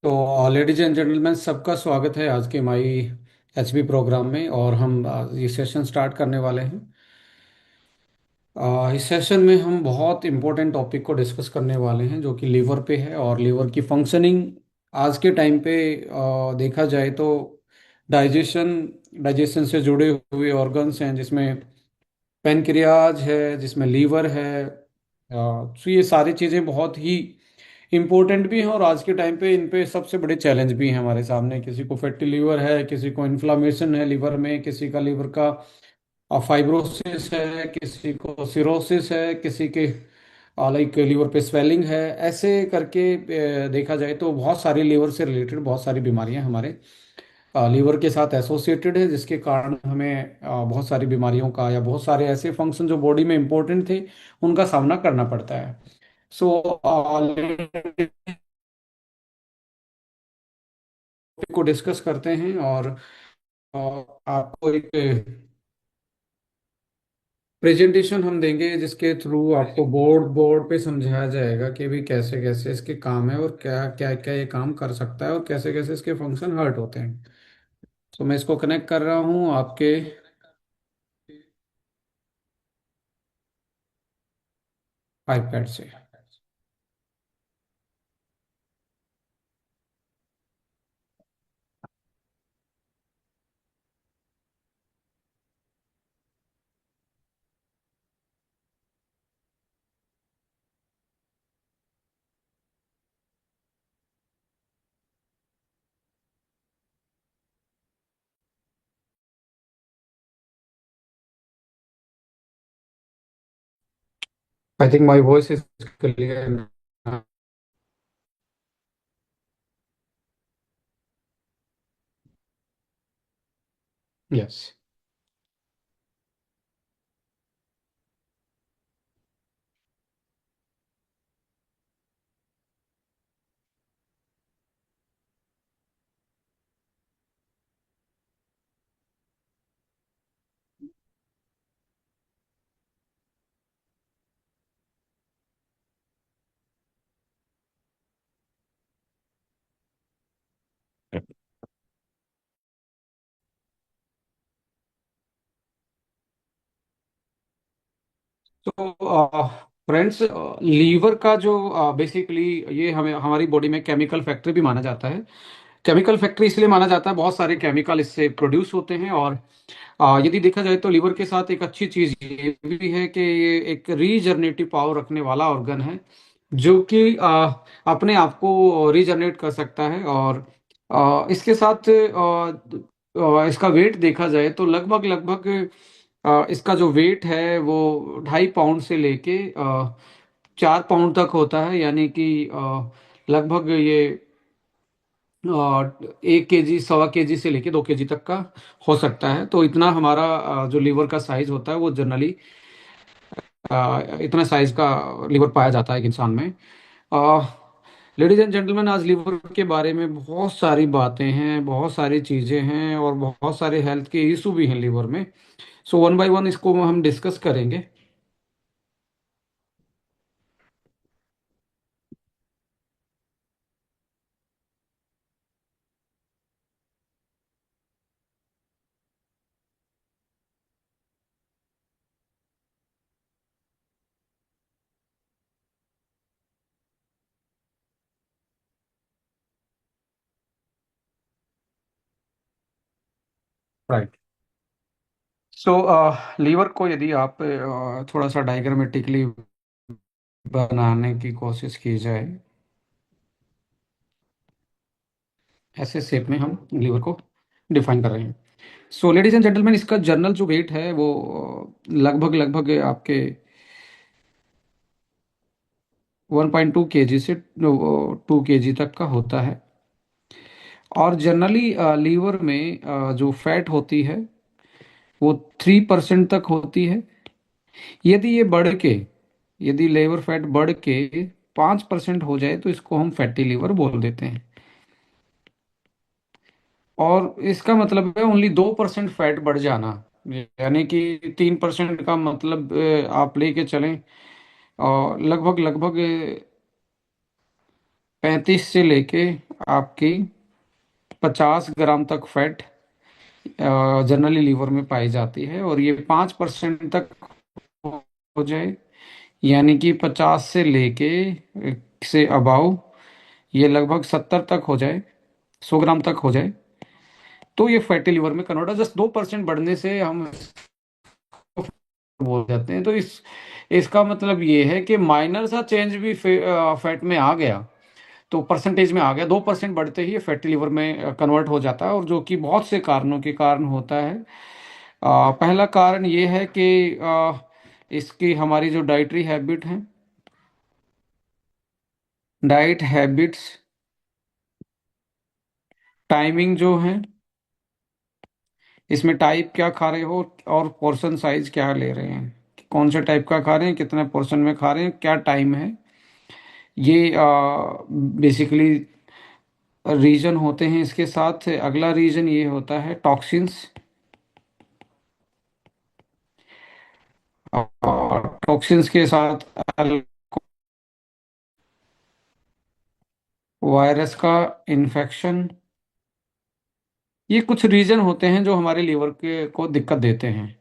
तो ladies and gentleman, सबका स्वागत है आज के माई एचबी प्रोग्राम में। और हम ये सेशन स्टार्ट करने वाले हैं। इस सेशन में हम बहुत इम्पोर्टेंट टॉपिक को डिस्कस करने वाले हैं जो कि लीवर पे है और लीवर की फंक्शनिंग। आज के टाइम पे देखा जाए तो डाइजेशन डाइजेशन से जुड़े हुए ऑर्गन्स हैं, जिसमें पेनक्रियाज है, जिसमें लीवर है। तो ये सारी चीज़ें बहुत ही इम्पोर्टेंट भी हैं, और आज के टाइम पे इन पे सबसे बड़े चैलेंज भी हैं हमारे सामने। किसी को फैटी लीवर है, किसी को इन्फ्लामेशन है लीवर में, किसी का लीवर का फाइब्रोसिस है, किसी को सिरोसिस है, किसी के लाइक लीवर पे स्वेलिंग है। ऐसे करके देखा जाए तो बहुत सारी लीवर से रिलेटेड बहुत सारी बीमारियां हमारे लीवर के साथ एसोसिएटेड है, जिसके कारण हमें बहुत सारी बीमारियों का या बहुत सारे ऐसे फंक्शन जो बॉडी में इंपॉर्टेंट थे उनका सामना करना पड़ता है। सो को डिस्कस करते हैं, और आपको एक प्रेजेंटेशन हम देंगे जिसके थ्रू आपको बोर्ड बोर्ड पे समझाया जाएगा कि भी कैसे कैसे इसके काम है, और क्या क्या क्या ये काम कर सकता है, और कैसे कैसे इसके फंक्शन हर्ट होते हैं। तो मैं इसको कनेक्ट कर रहा हूँ आपके आईपैड से। I think my voice is clear. Yes. तो फ्रेंड्स, लीवर का जो बेसिकली ये हमें हमारी बॉडी में केमिकल फैक्ट्री भी माना जाता है। केमिकल फैक्ट्री इसलिए माना जाता है, बहुत सारे केमिकल इससे प्रोड्यूस होते हैं। और यदि देखा जाए तो लीवर के साथ एक अच्छी चीज ये भी है कि ये एक रीजनरेटिव पावर रखने वाला ऑर्गन है, जो कि अपने आप को रीजनरेट कर सकता है। और इसके साथ इसका वेट देखा जाए तो लगभग लगभग इसका जो वेट है वो 2.5 पाउंड से लेके 4 पाउंड तक होता है। यानी कि लगभग ये 1 केजी, 1.25 केजी से लेके 2 केजी तक का हो सकता है। तो इतना हमारा जो लीवर का साइज होता है वो जनरली इतना साइज का लीवर पाया जाता है एक इंसान में। लेडीज एंड जेंटलमैन, आज लीवर के बारे में बहुत सारी बातें हैं, बहुत सारी चीज़ें हैं, और बहुत सारे हेल्थ के इशू भी हैं लीवर में। सो वन बाय वन इसको हम डिस्कस करेंगे। राइट। सो लीवर को यदि आप थोड़ा सा डायग्रामेटिकली बनाने की कोशिश की जाए, ऐसे शेप में हम लीवर को डिफाइन कर रहे हैं। सो लेडीज एंड जेंटलमैन, इसका जनरल जो वेट है वो लगभग लगभग आपके 1.2 केजी से 2 केजी तक का होता है। और जनरली लीवर में जो फैट होती है वो 3% तक होती है। यदि ये बढ़ के यदि लीवर फैट बढ़ के 5% हो जाए तो इसको हम फैटी लीवर बोल देते हैं। और इसका मतलब है ओनली 2% फैट बढ़ जाना। यानी कि 3% का मतलब आप लेके चलें, और लगभग लगभग 35 से लेके आपकी 50 ग्राम तक फैट जनरली लीवर में पाई जाती है, और ये 5% तक हो जाए, यानी कि 50 से लेके से अबाव ये लगभग 70 तक हो जाए, 100 ग्राम तक हो जाए, तो ये फैटी लिवर में कन्वर्ट है। जस्ट 2% बढ़ने से हम बोल जाते हैं। तो इस इसका मतलब ये है कि माइनर सा चेंज भी फैट में आ गया, तो परसेंटेज में आ गया, 2% बढ़ते ही ये फैटी लिवर में कन्वर्ट हो जाता है, और जो कि बहुत से कारणों के कारण होता है। पहला कारण ये है कि इसकी हमारी जो डाइटरी हैबिट है, डाइट हैबिट्स, टाइमिंग जो है, इसमें टाइप क्या खा रहे हो और पोर्शन साइज क्या ले रहे हैं, कौन से टाइप का खा रहे हैं, कितने पोर्शन में खा रहे हैं, क्या टाइम है, ये बेसिकली रीजन होते हैं। इसके साथ अगला रीजन ये होता है टॉक्सिन्स, और टॉक्सिन्स के साथ वायरस का इन्फेक्शन। ये कुछ रीजन होते हैं जो हमारे लीवर के को दिक्कत देते हैं।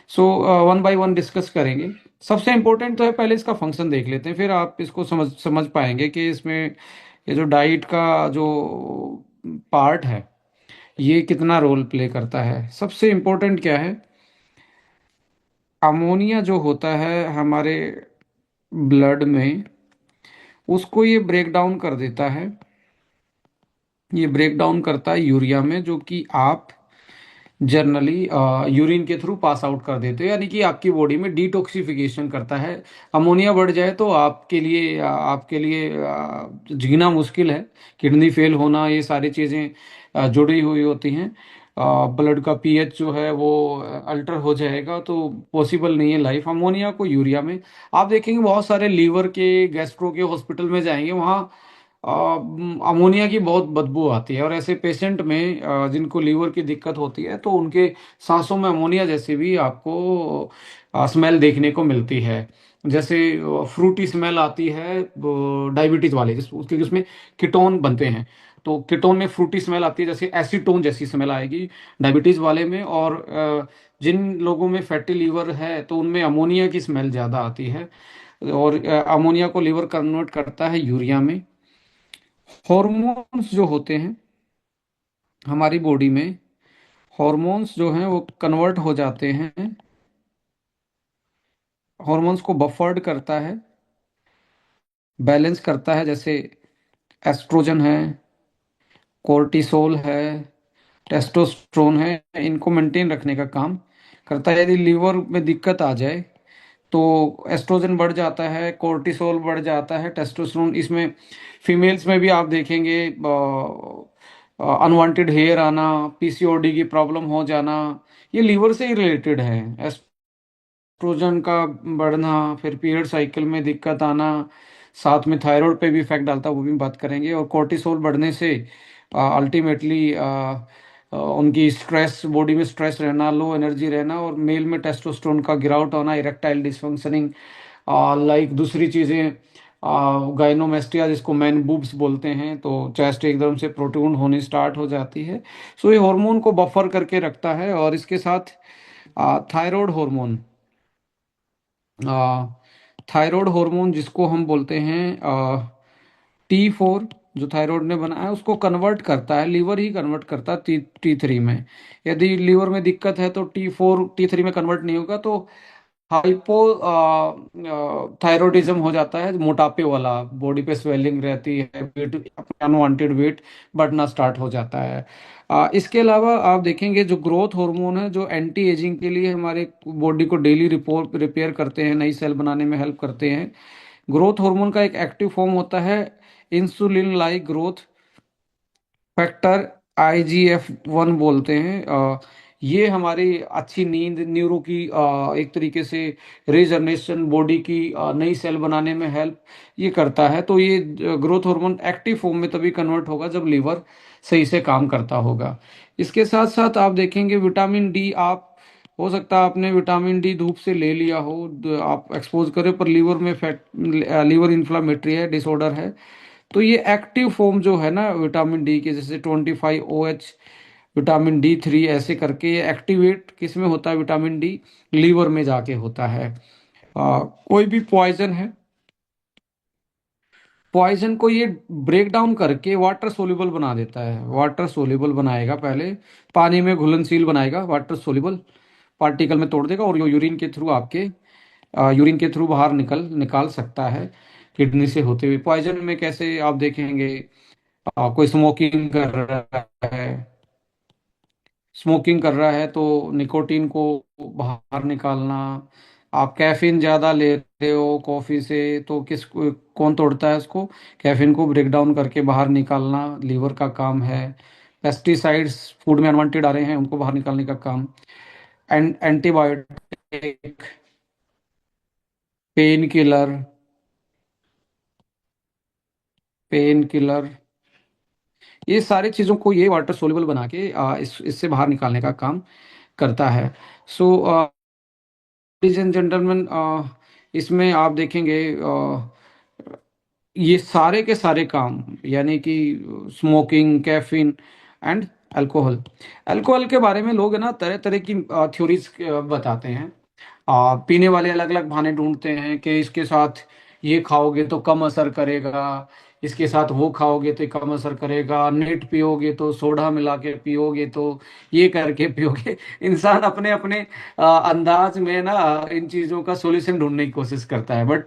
So one by one discuss करेंगे। सबसे इम्पोर्टेंट तो है, पहले इसका फंक्शन देख लेते हैं, फिर आप इसको समझ समझ पाएंगे कि इसमें ये जो डाइट का जो पार्ट है ये कितना रोल प्ले करता है। सबसे इम्पोर्टेंट क्या है, अमोनिया जो होता है हमारे ब्लड में, उसको ये ब्रेक डाउन कर देता है, ये ब्रेक डाउन करता है यूरिया में, जो कि आप जनरली यूरिन के थ्रू पास आउट कर देते हो, यानी कि आपकी बॉडी में डिटॉक्सिफिकेशन करता है। अमोनिया बढ़ जाए तो आपके लिए जीना मुश्किल है, किडनी फेल होना, ये सारी चीज़ें जुड़ी हुई होती हैं। ब्लड का पीएच जो है वो अल्टर हो जाएगा, तो पॉसिबल नहीं है लाइफ। अमोनिया को यूरिया में आप देखेंगे, बहुत सारे लीवर के गैस्ट्रो के हॉस्पिटल में जाएंगे, वहाँ अमोनिया की बहुत बदबू आती है, और ऐसे पेशेंट में जिनको लीवर की दिक्कत होती है तो उनके सांसों में अमोनिया जैसी भी आपको स्मेल देखने को मिलती है। जैसे फ्रूटी स्मेल आती है डायबिटीज वाले, क्योंकि उसमें कीटोन बनते हैं, तो कीटोन में फ्रूटी स्मेल आती है, जैसे एसीटोन जैसी स्मेल आएगी डायबिटीज वाले में। और जिन लोगों में फैटी लीवर है तो उनमें अमोनिया की स्मेल ज़्यादा आती है, और अमोनिया को लीवर कन्वर्ट करता है यूरिया में। हॉर्मोन्स जो होते हैं हमारी बॉडी में, हॉर्मोन्स जो हैं वो कन्वर्ट हो जाते हैं, हॉर्मोन्स को बफर्ड करता है, बैलेंस करता है। जैसे एस्ट्रोजन है, कोर्टिसोल है, टेस्टोस्टेरोन है, इनको मेंटेन रखने का काम करता है। यदि लीवर में दिक्कत आ जाए तो एस्ट्रोजन बढ़ जाता है, कोर्टिसोल बढ़ जाता है, टेस्टोस्टेरोन, इसमें फीमेल्स में भी आप देखेंगे अनवांटेड हेयर आना, पीसीओडी की प्रॉब्लम हो जाना, ये लीवर से ही रिलेटेड है। एस्ट्रोजन का बढ़ना, फिर पीरियड साइकिल में दिक्कत आना, साथ में थायराइड पे भी इफेक्ट डालता है, वो भी बात करेंगे। और कोर्टिसोल बढ़ने से अल्टीमेटली उनकी स्ट्रेस, बॉडी में स्ट्रेस रहना, लो एनर्जी रहना, और मेल में टेस्टोस्टेरोन का गिरावट होना, इरेक्टाइल डिसफंक्शनिंग, लाइक दूसरी चीज़ें गाइनोमेस्टिया जिसको मैन बूब्स बोलते हैं, तो चेस्ट एकदम से प्रोट्रूड होनी स्टार्ट हो जाती है। सो ये हार्मोन को बफर करके रखता है। और इसके साथ थायराइड हार्मोन, थायराइड हार्मोन जिसको हम बोलते हैं T4, जो थायराइड ने बनाया उसको कन्वर्ट करता है, लीवर ही कन्वर्ट करता है T3 में। यदि लीवर में दिक्कत है तो T4 T3 में कन्वर्ट नहीं होगा, तो हाइपो थायरोडिज्म हो जाता है, मोटापे वाला, बॉडी पे स्वेलिंग रहती है, वेट, अनवांटेड वेट बढ़ना स्टार्ट हो जाता है। इसके अलावा आप देखेंगे जो ग्रोथ हार्मोन है, जो एंटी एजिंग के लिए हमारे बॉडी को डेली रिपोर्ट रिपेयर करते हैं, नई सेल बनाने में हेल्प करते हैं। ग्रोथ हार्मोन का एक एक्टिव फॉर्म होता है insulin like growth factor, IGF-1 बोलते हैं। ये हमारी अच्छी नींद, न्यूरो की एक तरीके से रिजनरेशन, बॉडी की नई सेल बनाने में हेल्प ये करता है। तो ये ग्रोथ हार्मोन एक्टिव फॉर्म में तभी कन्वर्ट होगा जब लीवर सही से काम करता होगा। इसके साथ साथ आप देखेंगे विटामिन डी, आप हो सकता है आपने विटामिन डी धूप से ले लिया हो, आप एक्सपोज करें, पर लीवर में फैट, लीवर इन्फ्लामेटरी है, डिसऑर्डर है, तो ये एक्टिव फॉर्म जो है ना विटामिन डी के, जैसे 25 OH, विटामिन D3, ऐसे करके ये एक्टिवेट किस में होता है विटामिन डी? लीवर में जाके होता है। कोई भी पॉइजन है, पॉइजन को ये ब्रेक डाउन करके वाटर सोल्यूबल बना देता है। वाटर सोल्यूबल बनाएगा पहले, पानी में घुलनशील बनाएगा, वाटर सोल्यूबल पार्टिकल में तोड़ देगा, और यूरिन के थ्रू आपके यूरिन के थ्रू बाहर निकाल सकता है किडनी से होते हुए। पॉइजन में कैसे आप देखेंगे, कोई स्मोकिंग कर रहा है, स्मोकिंग कर रहा है तो निकोटीन को बाहर निकालना। आप कैफीन ज़्यादा ले रहे हो कॉफ़ी से, तो कौन तोड़ता है उसको? कैफीन को ब्रेक डाउन करके बाहर निकालना लीवर का काम है। पेस्टिसाइड्स फूड में अनवांटेड आ रहे हैं, उनको बाहर निकालने का काम। Antibiotic, pain killer, pain killer, ये सारी चीज़ों को ये वाटर सोल्यूबल बना के इससे बाहर निकालने का काम करता है। सो लेडीज एंड जेंटलमैन, इसमें आप देखेंगे ये सारे के सारे काम, यानी कि smoking, caffeine and alcohol. Alcohol के बारे में लोग है ना तरह तरह की थ्योरीज बताते हैं। पीने वाले अलग अलग बहाने ढूंढते हैं कि इसके साथ ये खाओगे तो कम असर करेगा, इसके साथ वो खाओगे तो कम असर करेगा, नेट पियोगे तो सोडा मिला के पियोगे तो ये करके पियोगे। इंसान अपने अपने अंदाज में ना इन चीज़ों का सॉल्यूशन ढूंढने की कोशिश करता है। बट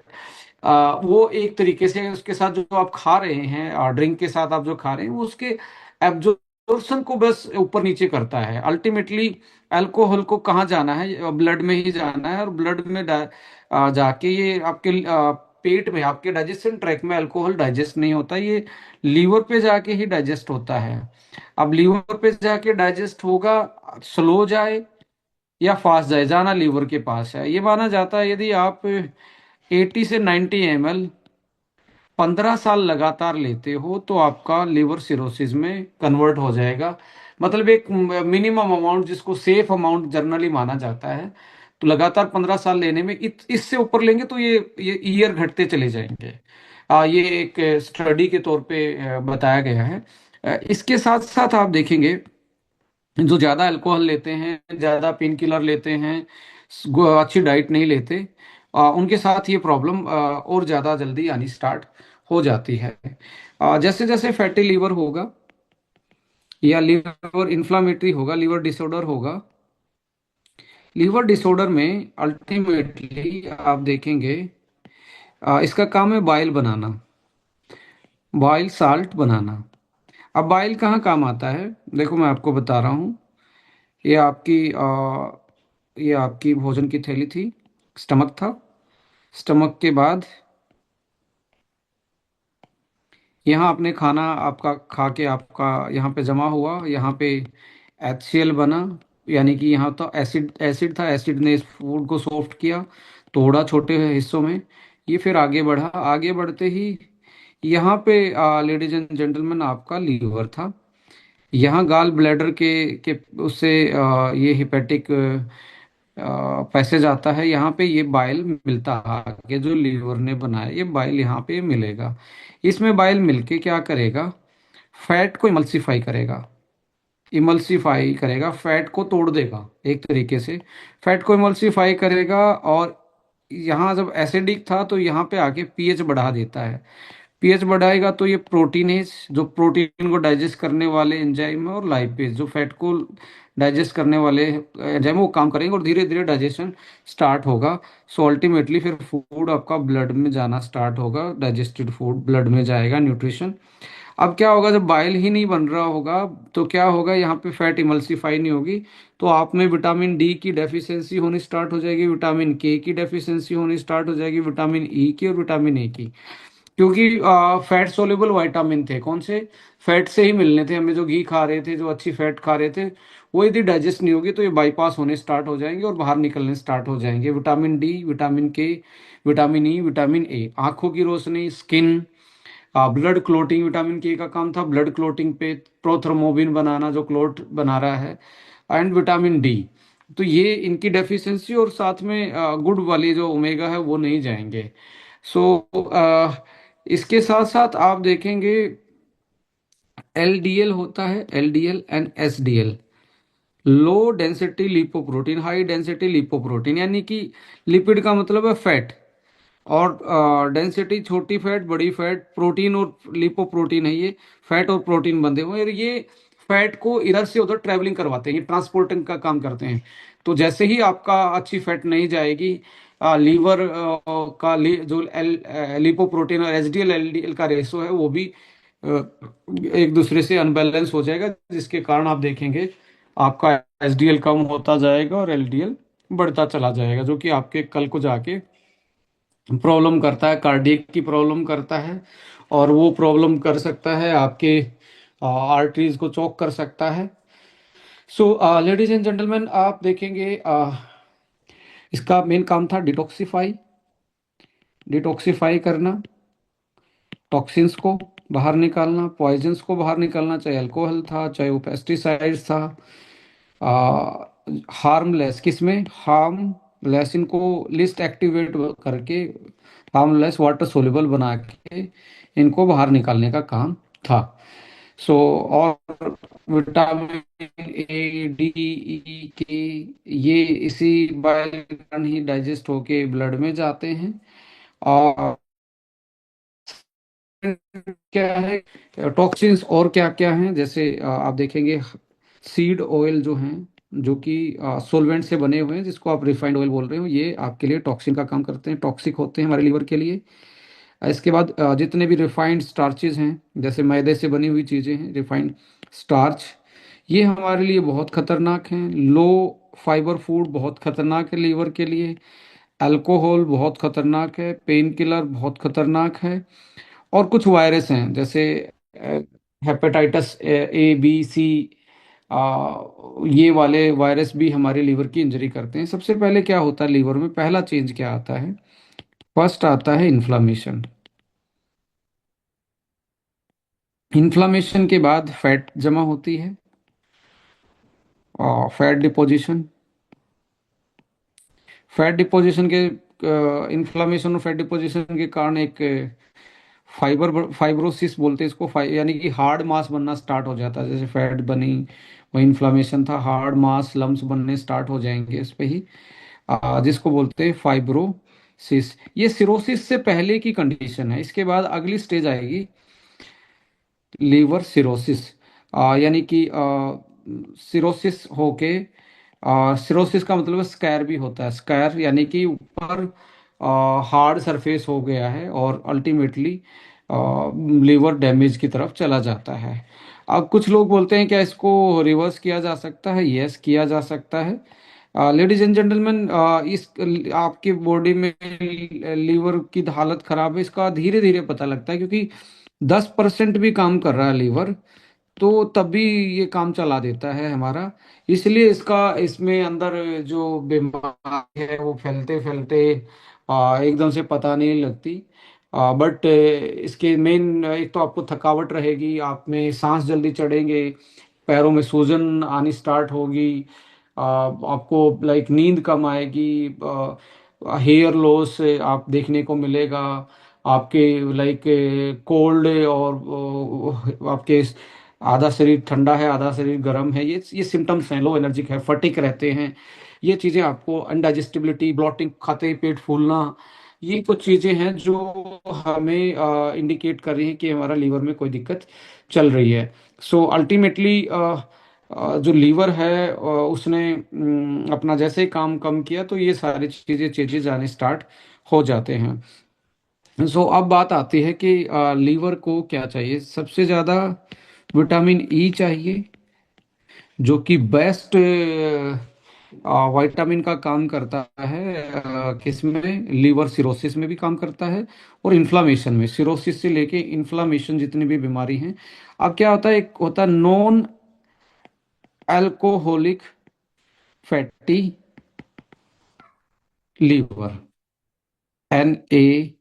वो एक तरीके से उसके साथ जो आप खा रहे हैं, और ड्रिंक के साथ आप जो खा रहे हैं, वो उसके एब्जॉर्प्शन को बस ऊपर नीचे करता है। अल्टीमेटली अल्कोहल को कहाँ जाना है? ब्लड में ही जाना है, और ब्लड में जाके ये आपके पेट में, आपके डाइजेशन ट्रैक में अल्कोहल डाइजेस्ट नहीं होता, ये लीवर पे जाके ही डाइजेस्ट होता है। अब लीवर पे जाके डाइजेस्ट होगा, स्लो जाए या फास्ट जाए, जाना लीवर के पास है। ये माना जाता है यदि आप 80 से 90 ml 15 साल लगातार लेते हो तो आपका लिवर सिरोसिस में कन्वर्ट हो जाएगा। मतलब एक मिनिमम अमाउंट जिसको सेफ अमाउंट जनरली माना जाता है। तो लगातार 15 साल लेने में इससे ऊपर लेंगे तो ये ईयर घटते चले जाएंगे। ये एक स्टडी के तौर पे बताया गया है। इसके साथ साथ आप देखेंगे जो ज़्यादा अल्कोहल लेते हैं, ज़्यादा पेन किलर लेते हैं, अच्छी डाइट नहीं लेते, उनके साथ ये प्रॉब्लम और ज़्यादा जल्दी आनी स्टार्ट हो जाती है। जैसे जैसे फैटी लीवर होगा या लीवर इन्फ्लामेटरी होगा, लीवर डिसऑर्डर होगा, लीवर डिसऑर्डर में अल्टीमेटली आप देखेंगे इसका काम है बाइल बनाना, बाइल साल्ट बनाना। अब बाइल कहाँ काम आता है? देखो मैं आपको बता रहा हूँ। ये आपकी ये आपकी भोजन की थैली थी, स्टमक था। स्टमक के बाद यहाँ आपने खाना आपका खा के आपका यहाँ पे जमा हुआ, यहाँ पे HCl बना, यानी कि यहाँ तो एसिड एसिड था, एसिड ने इस फूड को सॉफ्ट किया, तोड़ा छोटे हिस्सों में। ये फिर आगे बढ़ा, आगे बढ़ते ही यहाँ पे लेडीज एंड जेंटलमैन आपका लीवर था। यहाँ गाल ब्लैडर के उससे ये हेपेटिक पैसेज आता है, यहाँ पे ये बाइल मिलता है आगे, जो लीवर ने बनाया ये बाइल यहाँ पे मिलेगा। इसमें बाइल मिलके क्या करेगा? फैट को इमल्सीफाई करेगा, इमल्सीफाई करेगा, फैट को तोड़ देगा एक तरीके से। फैट को इमल्सीफाई करेगा, और यहाँ जब एसिडिक था तो यहाँ पे आके पीएच बढ़ा देता है। पीएच बढ़ाएगा तो ये प्रोटीनेज, जो प्रोटीन को डाइजेस्ट करने वाले एंजाइम है, और लाइपेज जो फैट को डाइजेस्ट करने वाले एंजाइम, वो काम करेंगे और धीरे धीरे डाइजेशन स्टार्ट होगा। सो अल्टीमेटली फिर फूड आपका ब्लड में जाना स्टार्ट होगा, डाइजेस्टेड फूड ब्लड में जाएगा, न्यूट्रिशन। अब क्या होगा जब बाइल ही नहीं बन रहा होगा, तो क्या होगा? यहाँ पे फैट इमल्सीफाई नहीं होगी, तो आप में विटामिन डी की डेफिशिएंसी होनी स्टार्ट हो जाएगी, विटामिन के की डेफिशिएंसी होनी स्टार्ट हो जाएगी, विटामिन ई की और विटामिन ए की। क्योंकि फैट सोल्यूबल विटामिन थे, कौन से? फैट से ही मिलने थे हमें, जो घी खा रहे थे, जो अच्छी फैट खा रहे थे, वो यदि डाइजेस्ट नहीं होगी तो ये बाईपास होने स्टार्ट हो जाएंगे और बाहर निकलने स्टार्ट हो जाएंगे। विटामिन डी, विटामिन के, विटामिन ई, विटामिन ए, आंखों की रोशनी, स्किन, ब्लड क्लोटिंग, विटामिन के का काम था ब्लड क्लोटिंग पे, प्रोथ्रोम्बोबिन बनाना जो क्लोट बना रहा है, एंड विटामिन डी। तो ये इनकी डेफिशिएंसी, और साथ में गुड वाले जो ओमेगा है वो नहीं जाएंगे। सो इसके साथ साथ आप देखेंगे एलडीएल होता है, LDL and SDL, low density lipoprotein, high density lipoprotein, यानी कि लिपिड का मतलब है फैट, और डेंसिटी छोटी फैट बड़ी फैट, प्रोटीन और लिपोप्रोटीन है ये, फैट और प्रोटीन बंधे हुए हैं, और ये फैट को इधर से उधर ट्रैवलिंग करवाते हैं, ये ट्रांसपोर्टिंग का काम करते हैं। तो जैसे ही आपका अच्छी फैट नहीं जाएगी, लीवर जो लिपोप्रोटीन और एचडीएल एलडीएल का रेशो है वो भी अ, एक दूसरे से अनबैलेंस हो जाएगा, जिसके कारण आप देखेंगे आपका एचडीएल कम होता जाएगा और एलडीएल बढ़ता चला जाएगा, जो कि आपके कल को जाके प्रॉब्लम करता है, कार्डियक की प्रॉब्लम करता है, और वो प्रॉब्लम कर सकता है आपके आर्टरीज को चौक कर सकता है। सो लेडीज एंड जेंटलमैन, आप देखेंगे इसका मेन काम था डिटॉक्सिफाई, डिटॉक्सिफाई करना, टॉक्सिन्स को बाहर निकालना, पॉइजन्स को बाहर निकालना, चाहे अल्कोहल था चाहे वो पेस्टिसाइड्स था, हार्मलेस, किसमें हार्मलेस, इनको लिस्ट एक्टिवेट करके हार्मलेस वाटर सोल्यूबल बना के इनको बाहर निकालने का काम था। सो और विटामिन ए डी ई के, ये इसी बाइल के कारण ही डाइजेस्ट होके ब्लड में जाते हैं। और क्या है, टॉक्सिन्स और क्या क्या हैं, जैसे आप देखेंगे सीड ऑयल जो हैं, जो कि सोलवेंट से बने हुए हैं, जिसको आप रिफाइंड ऑयल बोल रहे हो, ये आपके लिए टॉक्सिन का काम करते हैं, टॉक्सिक होते हैं हमारे लीवर के लिए। इसके बाद जितने भी रिफाइंड स्टार्चेज हैं, जैसे मैदे से बनी हुई चीज़ें हैं, रिफाइंड स्टार्च, ये हमारे लिए बहुत खतरनाक हैं। लो फाइबर फूड बहुत खतरनाक है लीवर के लिए। अल्कोहल बहुत खतरनाक है, पेन किलर बहुत खतरनाक है। और कुछ वायरस हैं, जैसे हेपेटाइटिस ए बी सी, ये वाले वायरस भी हमारे लीवर की इंजरी करते हैं। सबसे पहले क्या होता है लीवर में, पहला चेंज क्या आता है, फर्स्ट आता है इन्फ्लामेशन। इन्फ्लामेशन के बाद फैट जमा होती है, और फैट डिपोजिशन, फैट डिपोजिशन के इन्फ्लामेशन और फैट डिपोजिशन के कारण एक फाइब्रोसिस बोलते हैं इसको, यानी कि हार्ड मास बनना स्टार्ट हो जाता है। जैसे फैट बनी, वो इन्फ्लामेशन था, हार्ड मास लम्स बनने स्टार्ट हो जाएंगे इस पे ही, जिसको बोलते हैं फाइब्रोसिस। ये सिरोसिस से पहले की कंडीशन है। इसके बाद अगली स्टेज आएगी लीवर सिरोसिस, यानी कि सिरोसिस होके, सिरोसिस का मतलब स्कैर भी होता है, स्कैर यानी कि ऊपर हार्ड सरफेस हो गया है, और अल्टीमेटली लीवर डैमेज की तरफ चला जाता है। अब कुछ लोग बोलते हैं क्या इसको रिवर्स किया जा सकता है? यस, किया जा सकता है। लेडीज एंड जेंटलमैन, इस आपके बॉडी में लीवर की हालत खराब है, इसका धीरे धीरे पता लगता है, क्योंकि 10% भी काम कर रहा है लीवर, तो तभी ये काम चला देता है हमारा। इसलिए इसका इसमें अंदर जो बीमारी है वो फैलते फैलते एकदम से पता नहीं लगती। बट इसके मेन, एक तो आपको थकावट रहेगी, आप में सांस जल्दी चढ़ेंगे, पैरों में सूजन आनी स्टार्ट होगी, आपको लाइक नींद कम आएगी, हेयर लॉस आप देखने को मिलेगा, आपके लाइक कोल्ड, और आपके आधा शरीर ठंडा है आधा शरीर गर्म है, ये सिम्टम्स हैं। लो एनर्जिक है, फटिक रहते हैं, ये चीज़ें आपको, अनडाइजेस्टिबिलिटी, ब्लॉटिंग, खाते ही पेट फूलना, ये कुछ चीज़ें हैं जो हमें इंडिकेट कर रही हैं कि हमारा लीवर में कोई दिक्कत चल रही है। सो अल्टीमेटली जो लीवर है उसने अपना जैसे ही काम कम किया, तो ये सारी चीज़ें चेंजेस आने स्टार्ट हो जाते हैं। सो अब बात आती है कि लीवर को क्या चाहिए, सबसे ज़्यादा विटामिन ई चाहिए, जो कि बेस्ट विटामिन का काम करता है, किसमें, लीवर सिरोसिस में भी काम करता है, और इन्फ्लामेशन में, सिरोसिस से लेके इन्फ्लामेशन जितनी भी बीमारी हैं। अब क्या होता है, एक होता है non alcoholic fatty liver, NAFLD,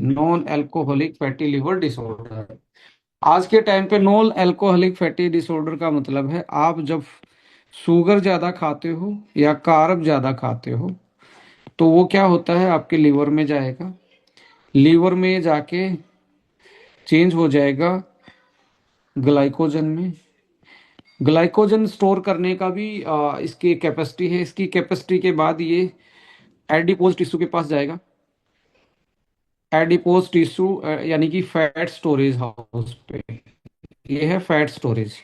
non alcoholic fatty liver disorder. आज के टाइम पे नॉन अल्कोहलिक फैटी डिसऑर्डर का मतलब है आप जब शुगर ज्यादा खाते हो या कार्ब ज्यादा खाते हो, तो वो क्या होता है, आपके लीवर में जाएगा, लीवर में जाके चेंज हो जाएगा ग्लाइकोजन में। ग्लाइकोजन स्टोर करने का भी इसकी कैपेसिटी है। इसकी कैपेसिटी के बाद ये एडिपोज टिश्यू के पास जाएगा। एडिपोज टिश्यू यानी कि फैट स्टोरेज हाउस पे, ये है फैट स्टोरेज।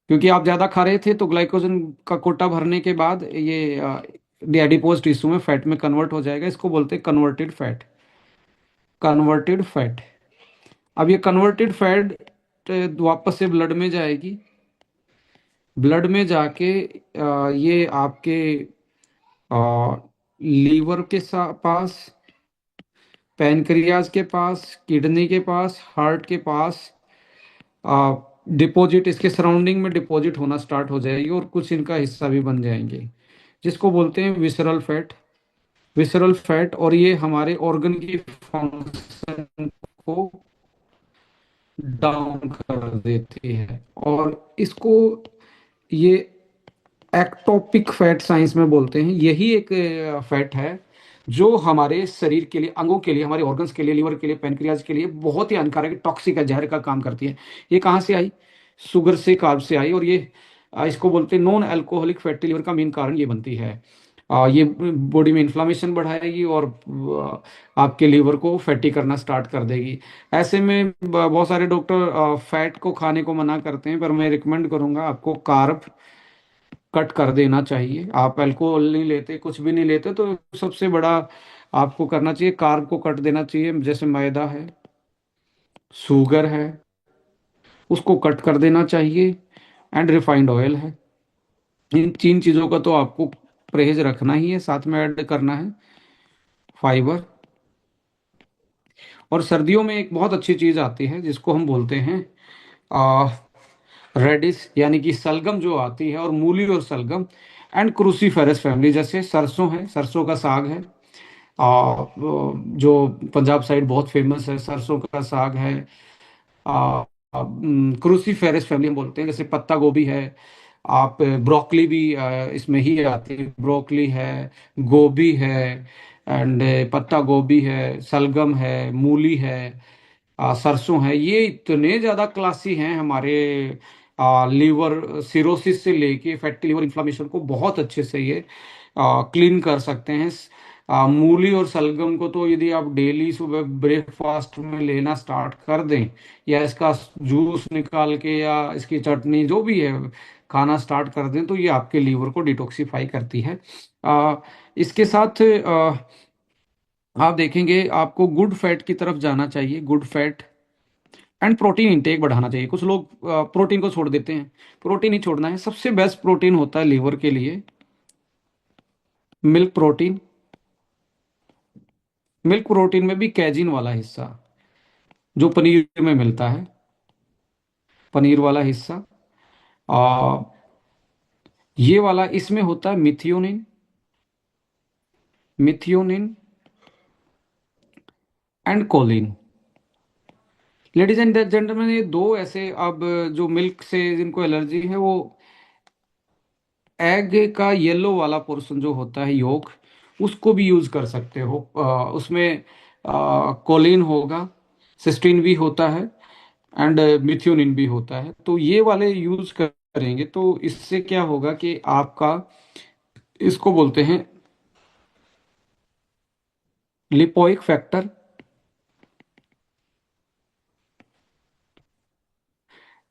क्योंकि आप ज्यादा खा रहे थे तो ग्लाइकोजन का कोटा भरने के बाद ये एडिपोज टिश्यू में फैट में कन्वर्ट हो जाएगा। इसको बोलते हैं कन्वर्टेड फैट। Converted fat. अब ये कन्वर्टेड फैट वापस से ब्लड में जाएगी। ब्लड में जाके ये आपके लीवर के पास, पैनक्रियाज के पास, किडनी के पास, हार्ट के पास डिपॉजिट, इसके सराउंडिंग में डिपॉजिट होना स्टार्ट हो जाएगी और कुछ इनका हिस्सा भी बन जाएंगे, जिसको बोलते हैं विसरल फैट। विसरल फैट, और ये हमारे ऑर्गन की फंक्शन को डाउन कर देती है। और इसको ये एक्टोपिक फैट साइंस में बोलते हैं। यही एक फैट है जो हमारे शरीर के लिए, अंगों के लिए, हमारे ऑर्गन्स के लिए, लीवर के लिए, पैनक्रियाज के लिए बहुत ही हानिकारक, टॉक्सिक है, जहर का काम करती है। ये कहाँ से आई? शुगर से, कार्ब से आई। और ये इसको बोलते हैं नॉन अल्कोहलिक फैटी लिवर का मेन कारण ये बनती है। ये बॉडी में इन्फ्लामेशन बढ़ाएगी और आपके लीवर को फैटी करना स्टार्ट कर देगी। ऐसे में बहुत सारे डॉक्टर फैट को खाने को मना करते हैं, पर मैं रिकमेंड करूंगा आपको कार्ब कट कर देना चाहिए। आप अल्कोहल नहीं लेते, कुछ भी नहीं लेते, तो सबसे बड़ा आपको करना चाहिए कार्ब को कट देना चाहिए। जैसे मैदा है, शुगर है, उसको कट कर देना चाहिए। एंड रिफाइंड ऑयल है। इन तीन चीज़ों का तो आपको परहेज रखना ही है। साथ में ऐड करना है फाइबर। और सर्दियों में एक बहुत अच्छी चीज़ आती है जिसको हम बोलते हैं रेडिस, यानी कि सलगम जो आती है, और मूली और सलगम एंड क्रूसीफेरस फैमिली। जैसे सरसों है, सरसों का साग है, जो पंजाब साइड बहुत फेमस है, सरसों का साग है। क्रूसीफेरस फैमिली हम बोलते हैं। जैसे पत्ता गोभी है, आप ब्रोकली भी इसमें ही आती है। ब्रोकली है, गोभी है, एंड पत्ता गोभी है, सलगम है, मूली है, सरसों है। ये इतने ज़्यादा क्लासी हैं हमारे लीवर सिरोसिस से लेके फैटी लिवर इन्फ्लामेशन को बहुत अच्छे से ये क्लीन कर सकते हैं। मूली और सलगम को तो यदि आप डेली सुबह ब्रेकफास्ट में लेना स्टार्ट कर दें, या इसका जूस निकाल के या इसकी चटनी जो भी है खाना स्टार्ट कर दें, तो ये आपके लीवर को डिटॉक्सिफाई करती है। इसके साथ आप देखेंगे आपको गुड फैट की तरफ जाना चाहिए। Good fat and protein intake बढ़ाना चाहिए। कुछ लोग प्रोटीन को छोड़ देते हैं। प्रोटीन ही छोड़ना है। सबसे बेस्ट प्रोटीन होता है लीवर के लिए मिल्क प्रोटीन। मिल्क प्रोटीन में भी कैजिन वाला हिस्सा जो पनीर में मिलता है, पनीर वाला हिस्सा, आ, ये वाला इसमें होता है methionine. Methionine and choline. Ladies and gentleman, ये दो ऐसे, अब जो मिल्क से जिनको एलर्जी है, वो एग का येलो वाला पोर्शन जो होता है योक, उसको भी यूज कर सकते हो। उसमें कोलिन होगा, सिस्टीन भी होता है, एंड मिथ्योनिन भी होता है। तो ये वाले यूज करेंगे तो इससे क्या होगा कि आपका, इसको बोलते हैं लिपोइक फैक्टर।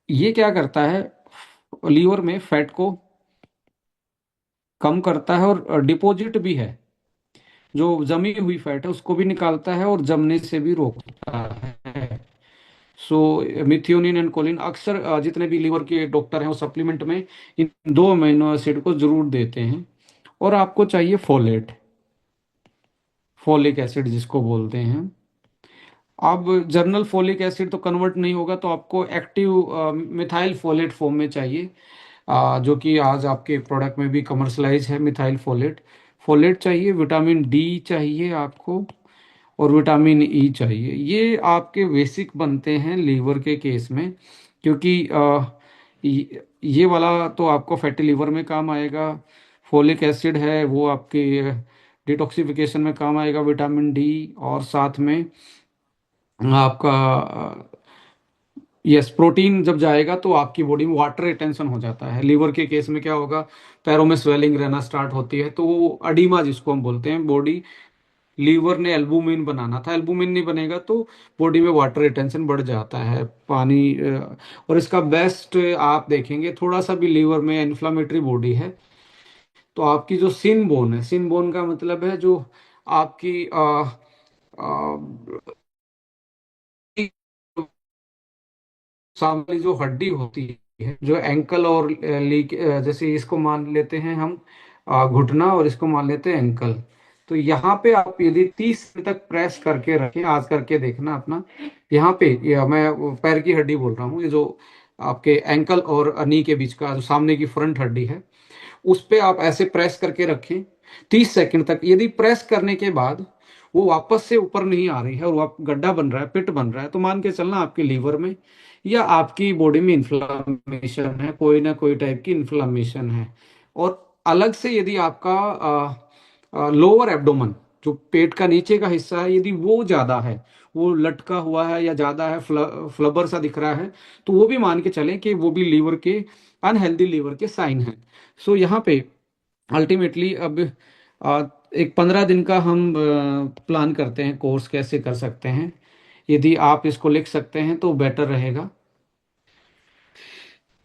ये क्या करता है, लीवर में फैट को कम करता है, और डिपॉजिट भी है, जो जमी हुई फैट है उसको भी निकालता है और जमने से भी रोकता है। सो मिथियोनिन एंड कोलिन अक्सर जितने भी लीवर के डॉक्टर हैं वो सप्लीमेंट में इन दो अमीनो एसिड को जरूर देते हैं। और आपको चाहिए फोलेट, फोलिक एसिड जिसको बोलते हैं। अब जर्नल फोलिक एसिड तो कन्वर्ट नहीं होगा, तो आपको एक्टिव मिथाइल फोलेट फॉर्म में चाहिए, जो कि आज आपके प्रोडक्ट में भी कमर्शलाइज है। मिथाइल फोलेट, फोलेट चाहिए। विटामिन डी चाहिए आपको, और विटामिन ई चाहिए। ये आपके बेसिक बनते हैं लीवर के केस में। क्योंकि ये वाला तो आपको फैटी लीवर में काम आएगा। फोलिक एसिड है वो आपके डिटॉक्सिफिकेशन में काम आएगा विटामिन डी। और साथ में आपका यस, प्रोटीन जब जाएगा तो आपकी बॉडी में वाटर रिटेंशन हो जाता है। लीवर के केस में क्या होगा, पैरों में स्वेलिंग रहना स्टार्ट होती है, तो वो अडीमा जिसको हम बोलते हैं, बॉडी, लीवर ने एल्बुमिन बनाना था, एल्बुमिन नहीं बनेगा तो बॉडी में वाटर रिटेंशन बढ़ जाता है, पानी और इसका बेस्ट आप देखेंगे, थोड़ा सा भी लीवर में इन्फ्लामेटरी बॉडी है तो आपकी जो सिन बोन है, सिन बोन का मतलब है जो आपकी सामने जो हड्डी होती है, जो एंकल और लीग, जैसे इसको मान लेते हैं हम घुटना, और इसको मान लेते हैं एंकल। तो यहाँ पे आप यदि 30 मिनट तक प्रेस करके रखें, आज करके देखना अपना, यहाँ पे मैं वो पैर की हड्डी बोल रहा हूँ, ये जो आपके एंकल और नी के बीच का जो सामने की फ्रंट हड्डी है, उस पे आप ऐसे प्रेस करके रखें 30 सेकंड तक। यदि प्रेस करने के बाद वो वापस से ऊपर नहीं आ रही है और वो गड्ढा बन रहा है, पिट बन रहा है, तो मान के चलना आपके लीवर में या आपकी बॉडी में इन्फ्लामेशन है, कोई ना कोई टाइप की इन्फ्लामेशन है। और अलग से यदि आपका लोअर एब्डोमन, जो पेट का नीचे का हिस्सा है, यदि वो ज्यादा है, वो लटका हुआ है या ज्यादा है, फ्लबर सा दिख रहा है, तो वो भी मान के चलें कि वो भी लीवर के, अनहेल्दी लीवर के साइन हैं। सो यहाँ पे अल्टीमेटली अब आ, एक 15 दिन का हम प्लान करते हैं, कोर्स कैसे कर सकते हैं। यदि आप इसको लिख सकते हैं तो बेटर रहेगा।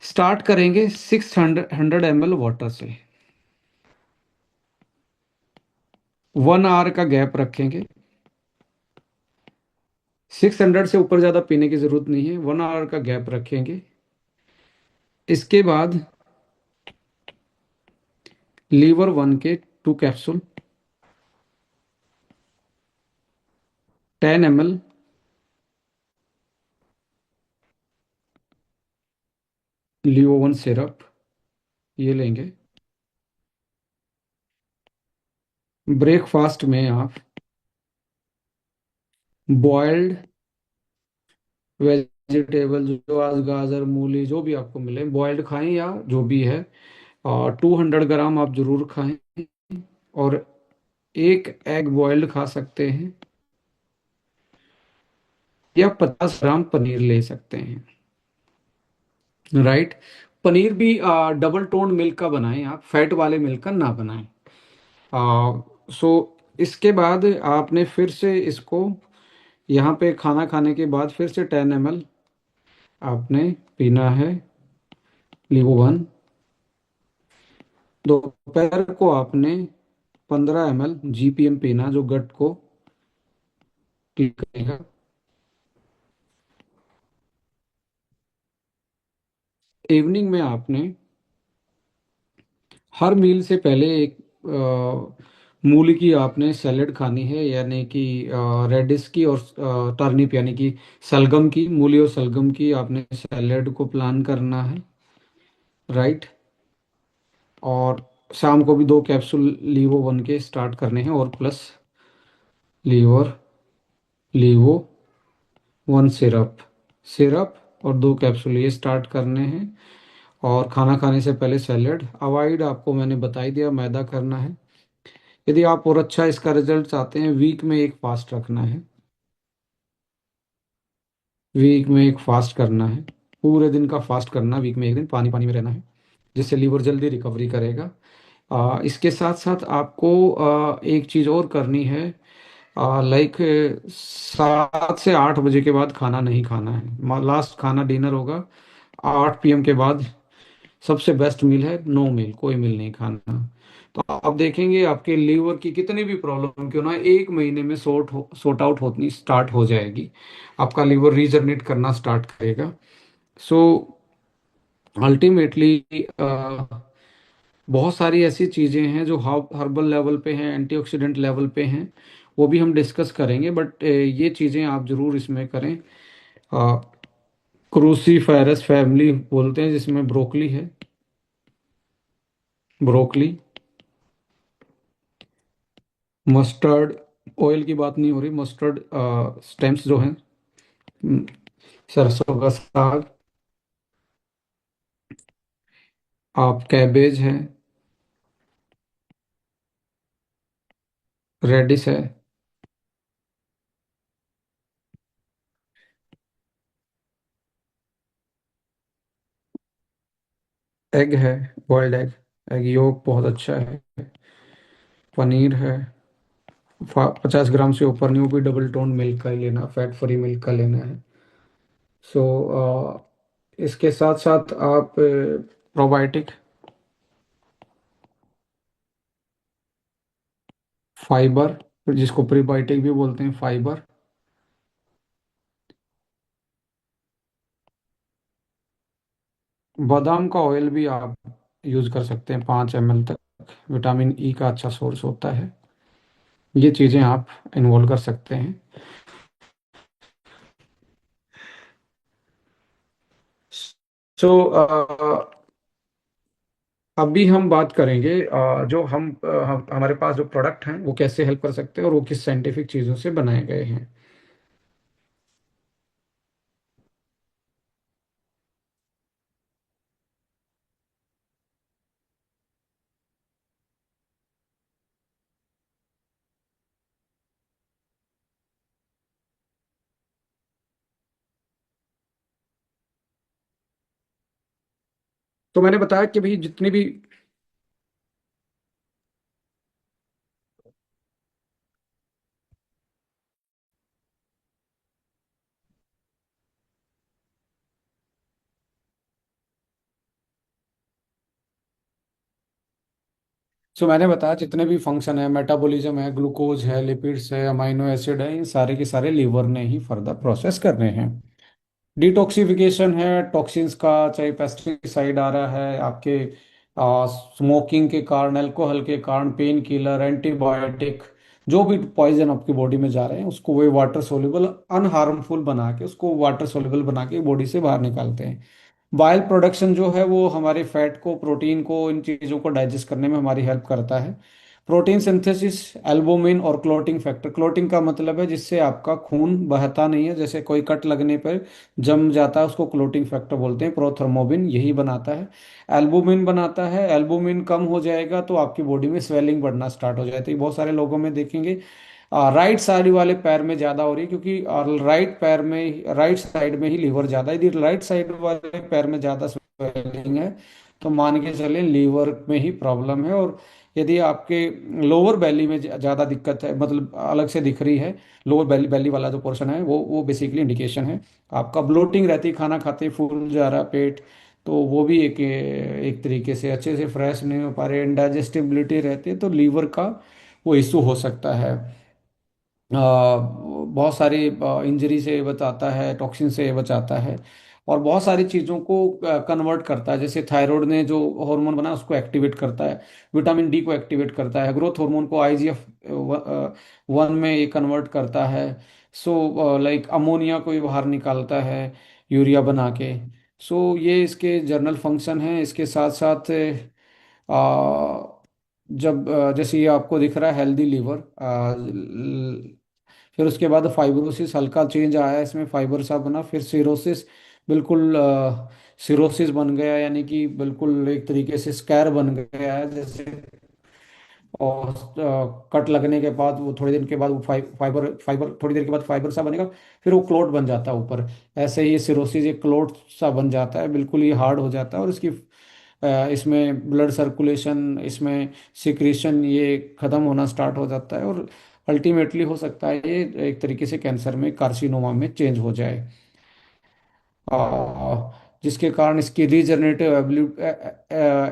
स्टार्ट करेंगे 600 ml वाटर से, 1 आवर का गैप रखेंगे। 600 से ऊपर ज़्यादा पीने की ज़रूरत नहीं है, 1 आवर का गैप रखेंगे। इसके बाद लीवर वन के 2 capsule, 10 ml liver one syrup, ये लेंगे। ब्रेकफास्ट में आप बॉइल्ड वेजिटेबल, जो आज गाजर मूली जो भी आपको मिले, बॉइल्ड खाएं या जो भी है, और 200 ग्राम आप जरूर खाएं। और एक एग बॉइल्ड खा सकते हैं, या 50 ग्राम पनीर ले सकते हैं। राइट। पनीर भी डबल टोन मिल्क का बनाएं, आप फैट वाले मिल्क का ना बनाएं। सो इसके बाद आपने फिर से इसको, यहाँ पे खाना खाने के बाद फिर से 10 ml आपने पीना है लीबू 1। दोपहर को आपने 15 ml GPM पीना, जो गट को क्लियर करेगा। इवनिंग में आपने हर मील से पहले एक मूली की आपने सैलेड खानी है, यानी कि रेडिश की और टर्निप, यानी कि सलगम की, मूली और सलगम की आपने सैलेड को प्लान करना है। राइट। और शाम को भी 2 कैप्सूल लीवो वन के स्टार्ट करने हैं, और plus liver Livo One syrup, syrup और 2 कैप्सूल ये स्टार्ट करने हैं। और खाना खाने से पहले सैलेड अवॉइड, आपको मैंने बता ही दिया, मैदा करना है। यदि आप और अच्छा इसका रिजल्ट चाहते हैं, वीक में एक फास्ट रखना है, वीक में एक फास्ट करना है, पूरे दिन का फास्ट करना, वीक में एक दिन पानी पानी में रहना है, जिससे लीवर जल्दी रिकवरी करेगा। इसके साथ साथ आपको एक चीज़ और करनी है, लाइक 7 से 8 बजे के बाद खाना नहीं खाना है, लास्ट खाना डिनर होगा 8 PM के बाद। सबसे बेस्ट मील है नो मील, कोई मील नहीं खाना। तो आप देखेंगे आपके लीवर की कितनी भी प्रॉब्लम क्यों ना, 1 महीने में सॉर्ट आउट होनी स्टार्ट हो जाएगी, आपका लीवर रीजनरेट करना स्टार्ट करेगा। सो अल्टीमेटली बहुत सारी ऐसी चीज़ें हैं जो हर्बल लेवल पे हैं, एंटीऑक्सीडेंट लेवल पे हैं, वो भी हम डिस्कस करेंगे, बट ये चीज़ें आप जरूर इसमें करें। क्रूसीफेरस फैमिली बोलते हैं, जिसमें ब्रोकली है, ब्रोकली, मस्टर्ड ऑयल की बात नहीं हो रही, मस्टर्ड स्टेम्स जो हैं, हम्म, सरसों का साग, आप कैबेज है, रेडिस है। एग है, बॉइल्ड एग। एग योक बहुत अच्छा है। पनीर है। 50 ग्राम से ऊपर नहीं, वो भी डबल टोन मिल्क का ही लेना, फैट फ्री मिल्क का लेना है। सो इसके साथ साथ आप प्रोबायोटिक, फाइबर, जिसको प्रीबायोटिक भी बोलते हैं, फाइबर। बादाम का ऑयल भी आप यूज़ कर सकते हैं, 5 ml तक। विटामिन ई का अच्छा सोर्स होता है। ये चीज़ें आप इन्वॉल्व कर सकते हैं। सो अभी हम बात करेंगे जो हमारे पास जो प्रोडक्ट हैं वो कैसे हेल्प कर सकते हैं और वो किस साइंटिफिक चीज़ों से बनाए गए हैं। तो मैंने बताया कि भाई जितनी भी। सो मैंने बताया जितने भी फंक्शन है, मेटाबॉलिज्म है, ग्लूकोज है, लिपिड्स है, अमाइनो एसिड है, इन सारे के सारे लीवर ने ही फर्दर प्रोसेस करने हैं। डिटॉक्सिफिकेशन है टॉक्सिन्स का, चाहे पेस्टिसाइड आ रहा है आपके स्मोकिंग के कारण, अल्कोहल के कारण, पेन किलर, एंटीबायोटिक, जो भी पॉइजन आपकी बॉडी में जा रहे हैं उसको वे वाटर सोल्यूबल अनहार्मफुल बना के, उसको वाटर सोल्यूबल बना के बॉडी से बाहर निकालते हैं। बाइल प्रोडक्शन जो है वो हमारे फैट को, प्रोटीन को, इन चीज़ों को डाइजेस्ट करने में हमारी हेल्प करता है। प्रोटीन सिंथेसिस, एल्बुमिन और क्लोटिंग फैक्टर। क्लोटिंग का मतलब है जिससे आपका खून बहता नहीं है, जैसे कोई कट लगने पर जम जाता है, उसको क्लोटिंग फैक्टर बोलते हैं। प्रोथर्मोबिन यही बनाता है। एल्बुमिन बनाता है। एल्बुमिन कम हो जाएगा तो आपकी बॉडी में स्वेलिंग बढ़ना स्टार्ट हो जाती है। बहुत सारे लोगों में देखेंगे राइट साइड वाले पैर में ज़्यादा हो रही है, क्योंकि राइट पैर में, राइट साइड में ही लीवर ज़्यादा है। यदि राइट साइड वाले पैर में ज़्यादा स्वेलिंग है तो मान के चलें लीवर में ही प्रॉब्लम है। और यदि आपके लोअर बैली में ज़्यादा दिक्कत है, मतलब अलग से दिख रही है, लोअर बैली बैली वाला जो पोर्शन है वो बेसिकली इंडिकेशन है। आपका ब्लोटिंग रहती है, खाना खाते ही फूल जा रहा पेट, तो वो भी एक एक तरीके से अच्छे से फ्रेश नहीं हो पा रहे, इनडाइजेस्टिबिलिटी रहती है, तो लीवर का वो इशू हो सकता है। बहुत सारी इंजरी से बचाता है, टॉक्सिन से बचाता है, और बहुत सारी चीज़ों को कन्वर्ट करता है। जैसे थायराइड ने जो हार्मोन बना उसको एक्टिवेट करता है, विटामिन डी को एक्टिवेट करता है, ग्रोथ हार्मोन को आईजीएफ 1 में ये कन्वर्ट करता है। सो लाइक अमोनिया को भी बाहर निकालता है यूरिया बना के। सो ये इसके जर्नल फंक्शन हैं। इसके साथ साथ जब जैसे ये आपको दिख रहा है हेल्दी लीवर, फिर उसके बाद फाइब्रोसिस, हल्का चेंज आया इसमें, फाइबर सा बना, फिर सिरोसिस, बिल्कुल सिरोसिस बन गया, यानी कि बिल्कुल एक तरीके से स्कैर बन गया है जैसे। और कट लगने के बाद वो थोड़ी देर के बाद वो फाइबर फाइबर थोड़ी देर के बाद फाइबर सा बनेगा, फिर वो क्लोट बन जाता है ऊपर। ऐसे ही सिरोसिस एक क्लोट सा बन जाता है, बिल्कुल ये हार्ड हो जाता है, और इसकी इसमें ब्लड सर्कुलेशन, इसमें सिक्रीशन ये ख़त्म होना स्टार्ट हो जाता है, और अल्टीमेटली हो सकता है ये एक तरीके से कैंसर में, कार्सिनोमा में चेंज हो जाए। जिसके कारण इसकी रीजनरेटिव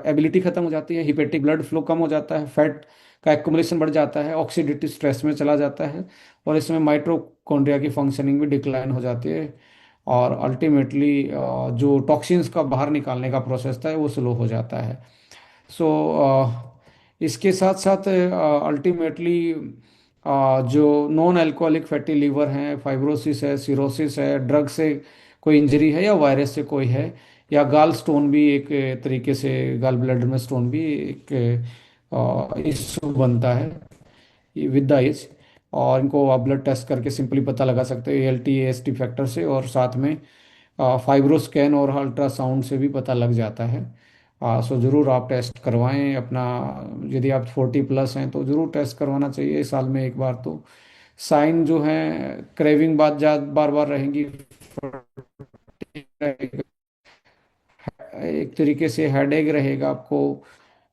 एबिलिटी खत्म हो जाती है, हिपेटिक ब्लड फ्लो कम हो जाता है, फैट का एक्युमुलेशन बढ़ जाता है, ऑक्सीडेटिव स्ट्रेस में चला जाता है, और इसमें माइटोकॉन्ड्रिया की फंक्शनिंग भी डिक्लाइन हो जाती है, और अल्टीमेटली जो टॉक्सिन्स का बाहर निकालने का प्रोसेस था वो स्लो हो जाता है। सो इसके साथ साथ अल्टीमेटली जो नॉन अल्कोहलिक फैटी लीवर हैं, फाइब्रोसिस है, सिरोसिस है, ड्रग से कोई इंजरी है या वायरस से कोई है, या गाल स्टोन भी एक तरीके से, गाल ब्लैडर में स्टोन भी एक इशू बनता है विद द एज। और इनको आप ब्लड टेस्ट करके सिंपली पता लगा सकते हैं L T S T factor से, और साथ में फाइब्रोस्कैन और अल्ट्रासाउंड से भी पता लग जाता है। सो ज़रूर आप टेस्ट करवाएं अपना। यदि आप 40+ हैं तो ज़रूर टेस्ट करवाना चाहिए साल में एक बार तो। साइन जो है, क्रेविंग बार बार रहेंगी, एक तरीके से हेडेक रहेगा आपको।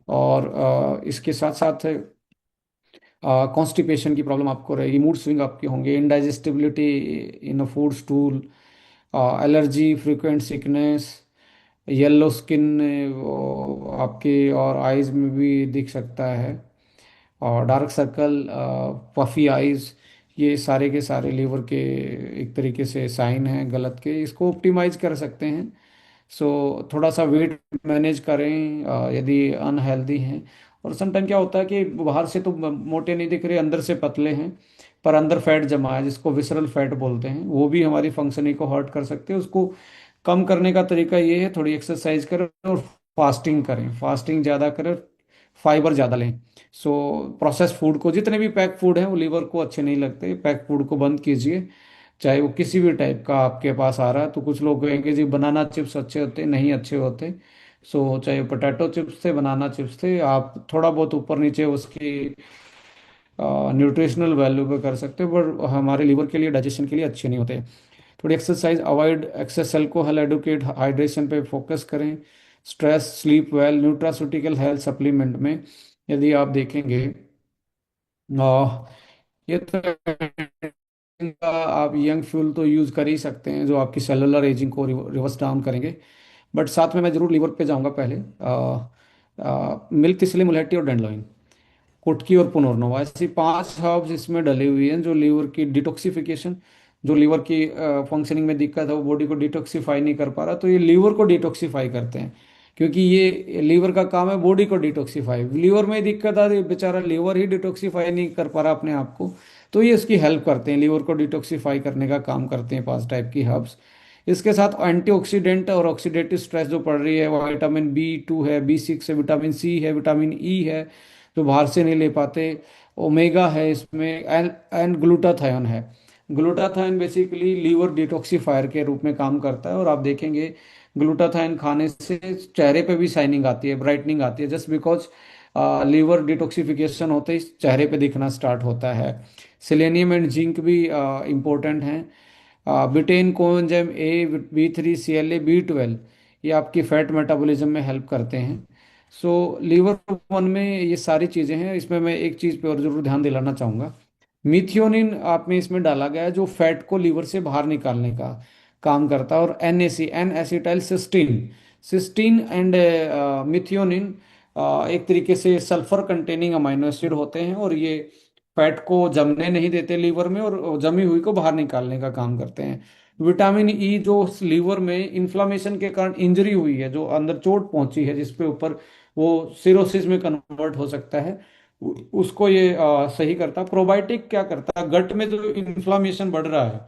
और इसके साथ साथ कॉन्स्टिपेशन की प्रॉब्लम आपको रहेगी, मूड स्विंग आपके होंगे, indigestibility in a food stool, allergy, frequent sickness, yellow skin आपके और आइज में भी दिख सकता है, और डार्क सर्कल, पफी आइज, ये सारे के सारे लीवर के एक तरीके से साइन हैं गलत के। इसको ऑप्टिमाइज कर सकते हैं। सो थोड़ा सा वेट मैनेज करें यदि अनहेल्दी हैं। और समटाइम क्या होता है कि बाहर से तो मोटे नहीं दिख रहे, अंदर से पतले हैं, पर अंदर फैट जमा है जिसको विसरल फैट बोलते हैं, वो भी हमारी फंक्शनिंग को हर्ट कर सकते हैं। उसको कम करने का तरीका ये है, थोड़ी एक्सरसाइज करें और फास्टिंग करें, फास्टिंग ज़्यादा करें, फाइबर ज़्यादा लें। सो प्रोसेस फूड को, जितने भी पैक फूड हैं वो लीवर को अच्छे नहीं लगते, पैक फूड को बंद कीजिए। चाहे वो किसी भी टाइप का आपके पास आ रहा है, तो कुछ लोग कहेंगे जी बनाना चिप्स अच्छे होते, नहीं अच्छे होते। सो चाहे पोटैटो चिप्स थे, बनाना चिप्स थे, आप थोड़ा बहुत ऊपर नीचे उसकी न्यूट्रिशनल वैल्यू पे कर सकते हो, पर हमारे लीवर के लिए, डाइजेशन के लिए अच्छे नहीं होते। थोड़ी exercise avoid, excess alcohol, educate, hydration पे फोकस करें, stress, sleep well, nutraceutical health supplement में यदि आप देखेंगे, ये तो इनका आप यंग फ्यूल तो यूज़ कर ही सकते हैं जो आपकी सेलुलर एजिंग को रिवर्स डाउन करेंगे। बट साथ में मैं जरूर लीवर पे जाऊंगा पहले। मिल्क तिसली, मुलेठी और डैंडलोइन, कुटकी और पुनर्नवा, ऐसी 5 हर्ब्स इसमें डली हुई हैं जो लीवर की डिटॉक्सिफिकेशन, जो लीवर की फंक्शनिंग में दिक्कत है, वो बॉडी को डिटॉक्सिफाई नहीं कर पा रहा, तो ये लीवर को डिटॉक्सिफाई करते हैं। क्योंकि ये लीवर का काम है बॉडी को डिटॉक्सिफाई, लीवर में दिक्कत आ रही है, बेचारा लीवर ही डिटॉक्सिफाई नहीं कर पा रहा अपने आप को, तो ये इसकी हेल्प करते हैं, लीवर को डिटॉक्सिफाई करने का काम करते हैं 5 टाइप की हर्ब्स। इसके साथ एंटीऑक्सीडेंट और ऑक्सीडेटिव स्ट्रेस जो पड़ रही है, विटामिन B2 है, B6 है, विटामिन सी है, विटामिन ई है जो बाहर से नहीं ले पाते, ओमेगा है इसमें, एंड ग्लूटाथायोन है। ग्लूटाथायोन बेसिकली लीवर डिटॉक्सिफायर के रूप में काम करता है, और आप देखेंगे ग्लूटाथायोन खाने से चेहरे पे भी शाइनिंग आती है, ब्राइटनिंग आती है, जस्ट बिकॉज लीवर डिटॉक्सिफिकेशन होते ही चेहरे पे दिखना स्टार्ट होता है। सेलेनियम एंड जिंक भी इम्पोर्टेंट हैं। बिटेन, coenzyme A, B3, CLA, B12, ये आपकी फैट मेटाबॉलिज्म में हेल्प करते हैं। सो लीवर वन में ये सारी चीज़ें हैं। इसमें मैं एक चीज़ पे और जरूर ध्यान दिलाना चाहूँगा, मिथियोनिन आप में इसमें डाला गया है जो फैट को लीवर से बाहर निकालने का काम करता है, और NAC, N acetyl cysteine, cysteine and methionine एक तरीके से सल्फर कंटेनिंग अमाइनो एसिड होते हैं, और ये फैट को जमने नहीं देते लीवर में, और जमी हुई को बाहर निकालने का काम करते हैं। विटामिन ई जो लीवर में इन्फ्लामेशन के कारण इंजरी हुई है, जो अंदर चोट पहुंची है जिसपे ऊपर वो सिरोसिस में कन्वर्ट हो सकता है, उसको ये सही करता। प्रोबायोटिक क्या करता है, गट में जो इन्फ्लामेशन बढ़ रहा है,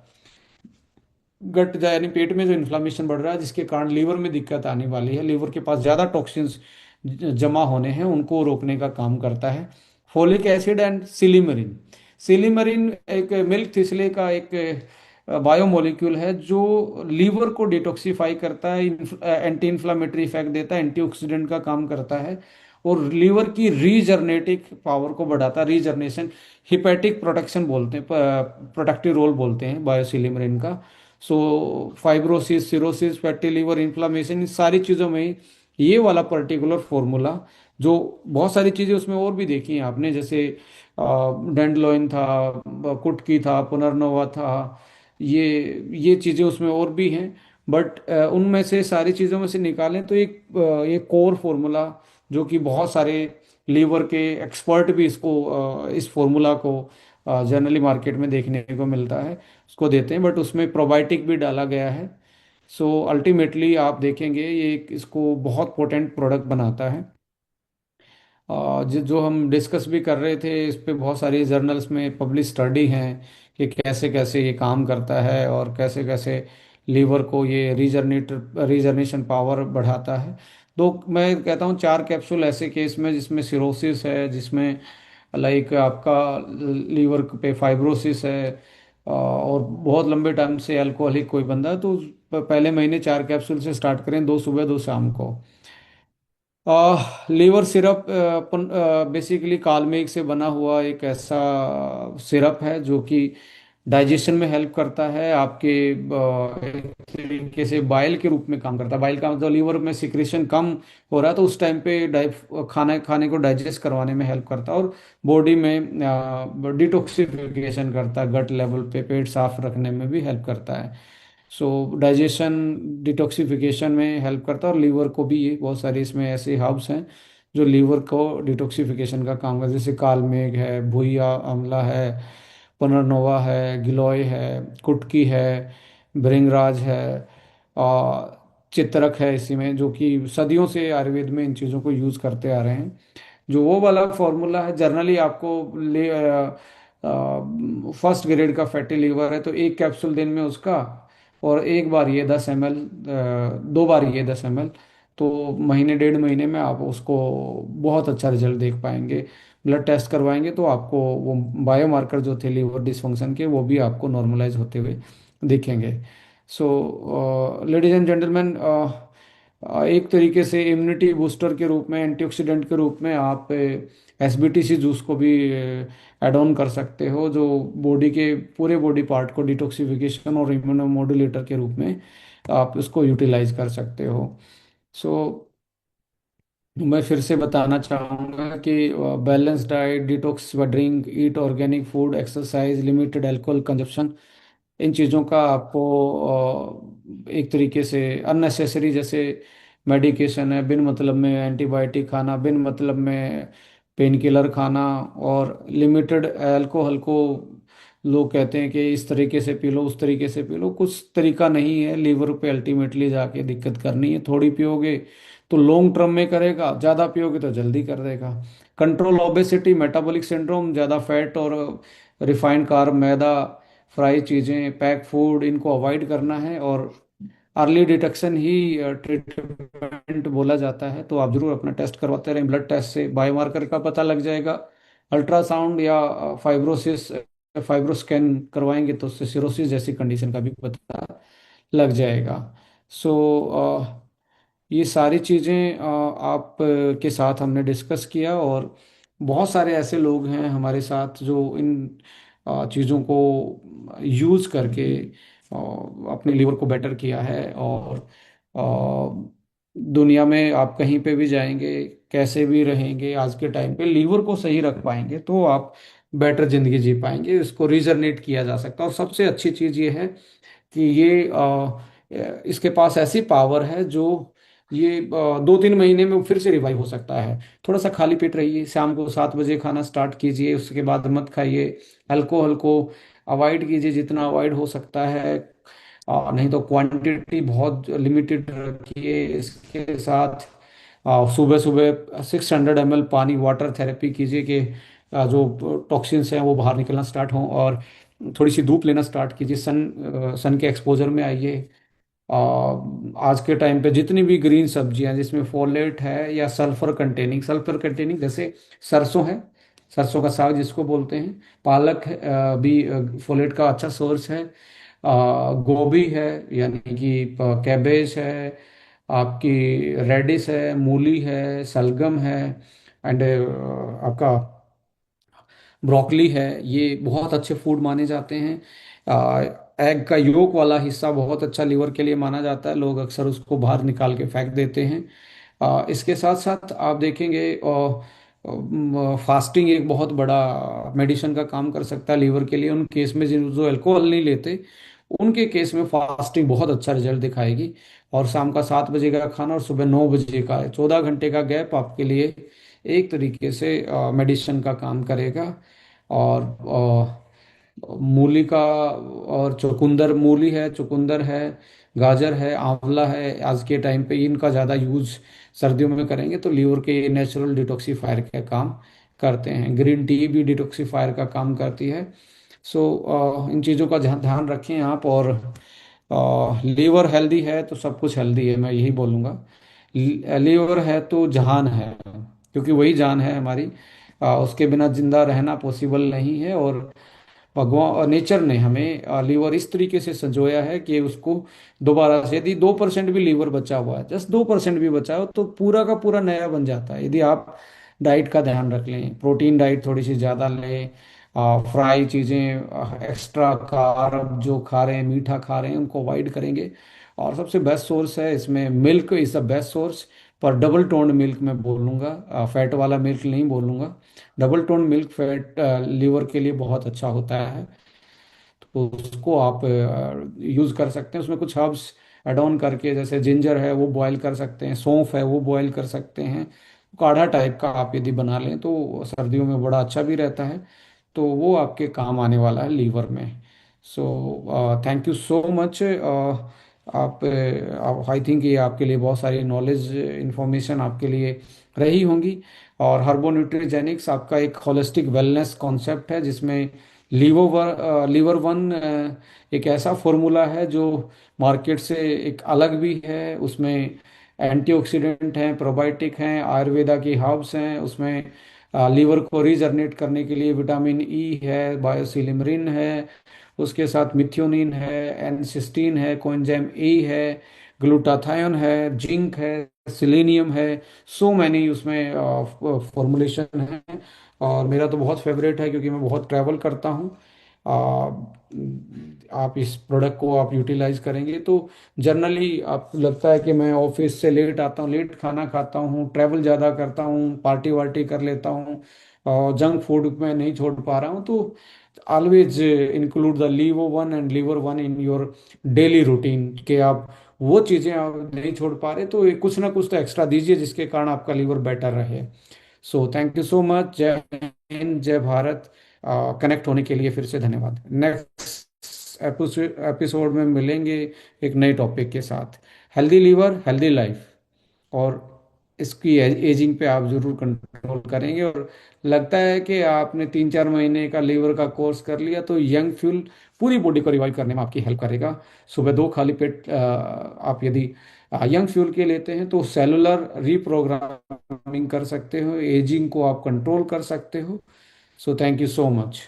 गट यानी पेट में जो इन्फ्लामेशन बढ़ रहा है जिसके कारण लीवर में दिक्कत आने वाली है, लीवर के पास ज़्यादा टॉक्सिन्स जमा होने हैं, उनको रोकने का काम करता है। फोलिक एसिड एंड सिलीमरिन, सिलीमरिन एक मिल्क थिसले का एक बायोमोलिक्यूल है जो लीवर को डिटॉक्सिफाई करता है, एंटी इन्फ्लामेटरी इफेक्ट देता है, एंटीऑक्सीडेंट का काम करता है, और लीवर की रीजनरेटिव पावर को बढ़ाता है, रीजनरेशन, हिपैटिक प्रोटेक्शन बोलते हैं, प्रोटेक्टिव रोल बोलते हैं बायोसिलिमरिन का। So fibrosis, cirrhosis, fatty liver, inflammation, इन सारी चीज़ों में ये वाला पर्टिकुलर फॉर्मूला, जो बहुत सारी चीज़ें उसमें और भी देखी हैं आपने, जैसे डेंडलोइन था, कुटकी था, पुनर्नवा था, ये चीज़ें उसमें और भी हैं। बट उनमें से सारी चीज़ों में से निकालें तो एक ये कोर फॉर्मूला, जो कि बहुत सारे लीवर के एक्सपर्ट भी इसको इस फॉर्मूला को जनरली मार्केट में देखने को मिलता है, उसको देते हैं, बट उसमें प्रोबायोटिक भी डाला गया है। सो अल्टीमेटली आप देखेंगे ये इसको बहुत पोटेंट प्रोडक्ट बनाता है। जो हम डिस्कस भी कर रहे थे, इस पे बहुत सारी जर्नल्स में पब्लिश स्टडी हैं कि कैसे कैसे ये काम करता है, और कैसे कैसे लीवर को ये रीजनरेशन पावर बढ़ाता है। तो मैं कहता हूँ 4 कैप्सूल ऐसे केस में जिसमें सिरोसिस है, जिसमें लाइक आपका लीवर पे फाइब्रोसिस है, और बहुत लंबे टाइम से अल्कोहलिक कोई बंदा है, तो पहले महीने 4 कैप्सूल से स्टार्ट करें, 2 सुबह 2 शाम को। लीवर सिरप बेसिकली कालमेघ से बना हुआ एक ऐसा सिरप है जो कि डाइजेशन में हेल्प करता है आपके, एक तरीके से बाइल के रूप में काम करता है। बाइल का मतलब लीवर में सिक्रेशन कम हो रहा है तो उस टाइम पे खाना खाने को डाइजेस्ट करवाने में हेल्प करता है, और बॉडी में डिटॉक्सिफिकेशन करता है, गट लेवल पे पेट साफ रखने में भी हेल्प करता है। सो डाइजेशन डिटॉक्सिफिकेशन में हेल्प करता है, और लीवर को भी, ये बहुत सारे इसमें ऐसे हर्ब्स हैं जो लीवर को डिटॉक्सिफिकेशन का काम करते हैं, जैसे कालमेघ है, भुइया आंवला है, पुनर्नोवा है, गिलोय है, कुटकी है, भृंगराज है, और चित्रक है इसी में, जो कि सदियों से आयुर्वेद में इन चीज़ों को यूज़ करते आ रहे हैं। जो वो वाला फॉर्मूला है, जनरली आपको ले फर्स्ट ग्रेड का फैटी लीवर है तो एक कैप्सूल दिन में उसका, और एक बार ये 10 ml, 2 बार ये 10 ml, तो महीने 1.5 महीने में आप उसको बहुत अच्छा रिजल्ट देख पाएंगे। ब्लड टेस्ट करवाएंगे तो आपको वो बायोमार्कर जो थे लीवर डिसफंक्शन के, वो भी आपको नॉर्मलाइज होते हुए दिखेंगे। सो लेडीज एंड जेंटलमैन, एक तरीके से इम्यूनिटी बूस्टर के रूप में, एंटीऑक्सीडेंट के रूप में आप एसबीटीसी जूस को भी ऐड ऑन कर सकते हो, जो बॉडी के पूरे बॉडी पार्ट को डिटॉक्सिफिकेशन और इम्यूनोमोडुलेटर के रूप में आप इसको यूटिलाइज कर सकते हो। सो मैं फिर से बताना चाहूँगा कि balance diet, detox drink, eat organic food, exercise, limited alcohol consumption, इन चीज़ों का आपको एक तरीके से अननेसेसरी, जैसे मेडिकेशन है, बिन मतलब में एंटीबायोटिक खाना, बिन मतलब में पेन किलर खाना, और लिमिटेड अल्कोहल को लोग कहते हैं कि इस तरीके से पी लो, उस तरीके से पी लो, कुछ तरीका नहीं है। लीवर पे अल्टीमेटली जाके दिक्कत करनी है। थोड़ी पियोगे तो लॉन्ग टर्म में करेगा, ज़्यादा पियोगे तो जल्दी कर देगा। कंट्रोल ओबेसिटी, मेटाबॉलिक सिंड्रोम, ज़्यादा फैट और रिफाइंड कार्ब, मैदा, फ्राई चीज़ें, पैक फूड, इनको अवॉइड करना है। और अर्ली डिटेक्शन ही ट्रीटमेंट बोला जाता है, तो आप जरूर अपना टेस्ट करवाते रहें। ब्लड टेस्ट से बायोमार्कर का पता लग जाएगा। अल्ट्रासाउंड या फाइब्रोसिस, फाइब्रोस्कैन करवाएंगे तो उससे सिरोसिस जैसी कंडीशन का भी पता लग जाएगा। सो ये सारी चीज़ें आप के साथ हमने डिस्कस किया, और बहुत सारे ऐसे लोग हैं हमारे साथ जो इन चीज़ों को यूज़ करके अपने लीवर को बेटर किया है। और दुनिया में आप कहीं पे भी जाएंगे, कैसे भी रहेंगे, आज के टाइम पे लीवर को सही रख पाएंगे तो आप बेटर जिंदगी जी पाएंगे। इसको रीजनरेट किया जा सकता है, और सबसे अच्छी चीज़ ये है कि ये इसके पास ऐसी पावर है जो ये 2-3 महीने में फिर से रिवाइव हो सकता है। थोड़ा सा खाली पेट रहिए, शाम को 7 बजे खाना स्टार्ट कीजिए, उसके बाद मत खाइए। अल्कोहल को अवॉइड कीजिए जितना अवॉइड हो सकता है, नहीं तो क्वांटिटी बहुत लिमिटेड रखिए। इसके साथ सुबह सुबह 600 ml पानी, वाटर थेरेपी कीजिए कि जो टॉक्सिन्स हैं वो बाहर निकलना स्टार्ट हों। और थोड़ी सी धूप लेना स्टार्ट कीजिए, सन के एक्सपोजर में आइए। आज के टाइम पे जितनी भी ग्रीन सब्जियां जिसमें फोलेट है या सल्फर कंटेनिंग जैसे सरसों है, सरसों का साग जिसको बोलते हैं, पालक है, भी फोलेट का अच्छा सोर्स है। गोभी है, यानी कि कैबेज है, आपकी रेडिस है, मूली है, सलगम है, एंड आपका ब्रोकली है। ये बहुत अच्छे फूड माने जाते हैं। एग का योक वाला हिस्सा बहुत अच्छा लीवर के लिए माना जाता है, लोग अक्सर उसको बाहर निकाल के फेंक देते हैं। इसके साथ साथ आप देखेंगे फास्टिंग एक बहुत बड़ा मेडिसिन का काम कर सकता है लीवर के लिए। उन केस में जो अल्कोहल नहीं लेते, उनके केस में फास्टिंग बहुत अच्छा रिजल्ट दिखाएगी। और शाम का 7 बजे का खाना और सुबह 9 बजे का 14 घंटे का गैप आपके लिए एक तरीके से मेडिसिन का काम करेगा। और मूली का, और चुकंदर, मूली है, चुकंदर है, गाजर है, आंवला है, आज के टाइम पे इनका ज़्यादा यूज सर्दियों में करेंगे तो लीवर के नेचुरल डिटॉक्सिफायर का काम करते हैं। ग्रीन टी भी डिटॉक्सिफायर का काम करती है। सो इन चीज़ों का ध्यान ध्यान रखें आप। और लीवर हेल्दी है तो सब कुछ हेल्दी है, मैं यही बोलूँगा। लीवर है तो जहान है, क्योंकि वही जान है हमारी। उसके बिना जिंदा रहना पॉसिबल नहीं है। और भगवान नेचर ने हमें लीवर इस तरीके से संजोया है कि उसको दोबारा से, यदि 2% भी लीवर बचा हुआ है, जस्ट 2% भी बचा हो, तो पूरा का पूरा नया बन जाता है। यदि आप डाइट का ध्यान रख लें, प्रोटीन डाइट थोड़ी सी ज़्यादा लें, फ्राई चीज़ें, एक्स्ट्रा कार्ब जो खा रहे हैं, मीठा खा रहे हैं, उनको अवॉइड करेंगे। और सबसे बेस्ट सोर्स है इसमें, milk is the best source. पर डबल टोन्ड मिल्क मैं बोलूँगा, फैट वाला मिल्क नहीं बोलूँगा। Double toned milk fat liver के लिए बहुत अच्छा होता है, तो उसको आप यूज़ कर सकते हैं। उसमें कुछ हर्ब्स ऐड ऑन करके, जैसे जिंजर है वो बॉयल कर सकते हैं, सौंफ है वो बॉयल कर सकते हैं। काढ़ा टाइप का आप यदि बना लें तो सर्दियों में बड़ा अच्छा भी रहता है, तो वो आपके काम आने वाला है लीवर में। So thank you so much. आप आई थिंक ये आपके लिए बहुत सारी नॉलेज इंफॉर्मेशन आपके लिए रही होंगी। और हर्बो न्यूट्रीजेनिक्स आपका एक होलिस्टिक वेलनेस कॉन्सेप्ट है, जिसमें लीवर वन एक ऐसा फॉर्मूला है जो मार्केट से एक अलग भी है। उसमें एंटीऑक्सीडेंट हैं, प्रोबायोटिक हैं, आयुर्वेदा की हर्ब्स हैं उसमें। लीवर को रीजनरेट करने के लिए विटामिन ई है, बायोसिलिमरिन है, उसके साथ मिथ्योनिन है, एनसिस्टीन है, कोएंजाइम ए है, ग्लूटाथायोन है, जिंक है, सिलेनियम है। सो मैनी उसमें फॉर्मुलेशन है। और मेरा तो बहुत फेवरेट है, क्योंकि मैं बहुत ट्रैवल करता हूँ। आप इस प्रोडक्ट को आप यूटिलाइज करेंगे तो जनरली आपको लगता है कि मैं ऑफिस से लेट आता हूँ, लेट खाना खाता हूँ, ट्रैवल ज़्यादा करता हूँ, पार्टी वार्टी कर लेता हूँ, और जंक फूड में नहीं छोड़ पा रहा हूँ, तो always include the Livo One and liver one in your daily routine. के आप वो चीज़ें आप नहीं छोड़ पा रहे, तो कुछ ना कुछ तो एक्स्ट्रा दीजिए जिसके कारण आपका लीवर बेटर रहे। So thank you so much. जय हिंद, जय भारत। कनेक्ट होने के लिए फिर से धन्यवाद। नेक्स्ट एपिसोड में मिलेंगे एक नए टॉपिक के साथ। हेल्दी लीवर हेल्दी लाइफ, और इसकी एजिंग पे आप जरूर कंट्रोल करेंगे। और लगता है कि आपने 3-4 महीने का लीवर का कोर्स कर लिया, तो यंग फ्यूल पूरी बॉडी को रिवाइव करने में आपकी हेल्प करेगा। सुबह 2 खाली पेट आप यदि यंग फ्यूल के लेते हैं, तो सेलुलर रीप्रोग्रामिंग कर सकते हो, एजिंग को आप कंट्रोल कर सकते हो। So thank you so much.